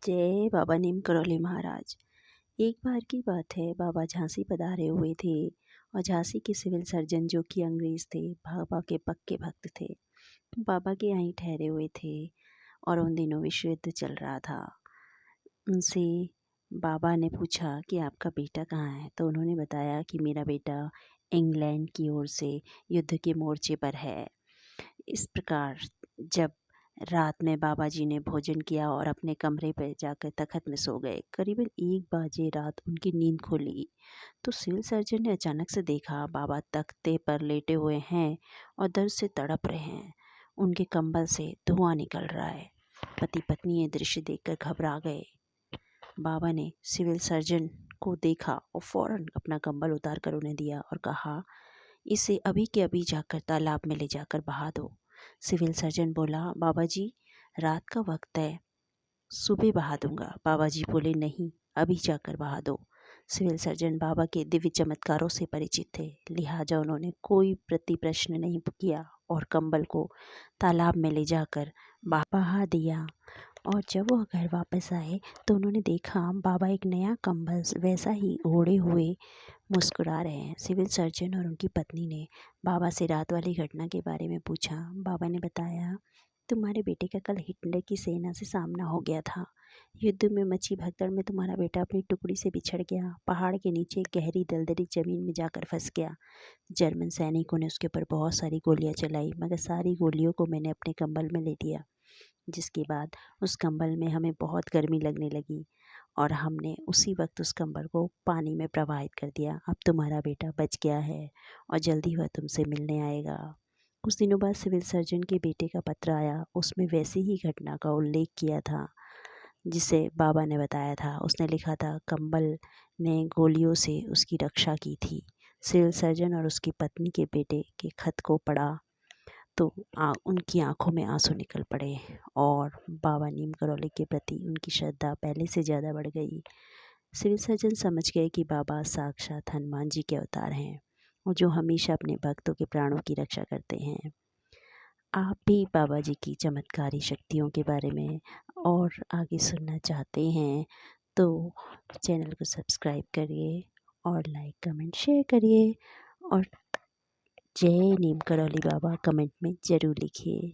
जय बाबा नीम करौली महाराज। एक बार की बात है, बाबा झांसी पधारे हुए थे और झांसी के सिविल सर्जन जो कि अंग्रेज थे, बाबा के पक्के भक्त थे। बाबा के यहीं ठहरे हुए थे और उन दिनों विश्व युद्ध चल रहा था। उनसे बाबा ने पूछा कि आपका बेटा कहाँ है, तो उन्होंने बताया कि मेरा बेटा इंग्लैंड की ओर से युद्ध के मोर्चे पर है। इस प्रकार जब रात में बाबा जी ने भोजन किया और अपने कमरे पर जाकर तख़्त में सो गए। करीबन 1 बजे रात उनकी नींद खुली तो सिविल सर्जन ने अचानक से देखा बाबा तख्ते पर लेटे हुए हैं और दर्द से तड़प रहे हैं। उनके कंबल से धुआं निकल रहा है। पति पत्नी ये दृश्य देखकर घबरा गए। बाबा ने सिविल सर्जन को देखा और फौरन अपना कंबल उतार कर उन्हें दिया और कहा, इसे अभी के अभी जाकर तालाब में ले जाकर बहा दो। सिविल सर्जन बोला, बाबा जी रात का वक्त है, सुबह बहा दूंगा। बाबा जी बोले, नहीं, अभी जाकर बहा दो। सिविल सर्जन बाबा के दिव्य चमत्कारों से परिचित थे, लिहाजा उन्होंने कोई प्रति प्रश्न नहीं किया और कंबल को तालाब में ले जाकर बहा दिया। और जब वह घर वापस आए तो उन्होंने देखा बाबा एक नया कंबल वैसा ही ओढ़े हुए मुस्कुरा रहे हैं। सिविल सर्जन और उनकी पत्नी ने बाबा से रात वाली घटना के बारे में पूछा। बाबा ने बताया, तुम्हारे बेटे का कल हिटलर की सेना से सामना हो गया था। युद्ध में मची भगदड़ में तुम्हारा बेटा अपनी टुकड़ी से बिछड़ गया, पहाड़ के नीचे एक गहरी दलदली जमीन में जाकर फंस गया। जर्मन सैनिकों ने उसके ऊपर बहुत सारी गोलियां चलाई, मगर सारी गोलियों को मैंने अपने कंबल में ले लिया, जिसके बाद उस कंबल में हमें बहुत गर्मी लगने लगी और हमने उसी वक्त उस कंबल को पानी में प्रवाहित कर दिया। अब तुम्हारा बेटा बच गया है और जल्दी वह तुमसे मिलने आएगा। कुछ दिनों बाद सिविल सर्जन के बेटे का पत्र आया। उसमें वैसी ही घटना का उल्लेख किया था जिसे बाबा ने बताया था। उसने लिखा था, कंबल ने गोलियों से उसकी रक्षा की थी। सिविल सर्जन और उसकी पत्नी के बेटे के खत को पढ़ा तो उनकी आंखों में आंसू निकल पड़े और बाबा नीम करौली के प्रति उनकी श्रद्धा पहले से ज़्यादा बढ़ गई। सिविल सर्जन समझ गए कि बाबा साक्षात हनुमान जी के अवतार हैं और जो हमेशा अपने भक्तों के प्राणों की रक्षा करते हैं। आप भी बाबा जी की चमत्कारी शक्तियों के बारे में और आगे सुनना चाहते हैं तो चैनल को सब्सक्राइब करिए और लाइक कमेंट शेयर करिए और जय नीम करौली बाबा कमेंट में ज़रूर लिखिए।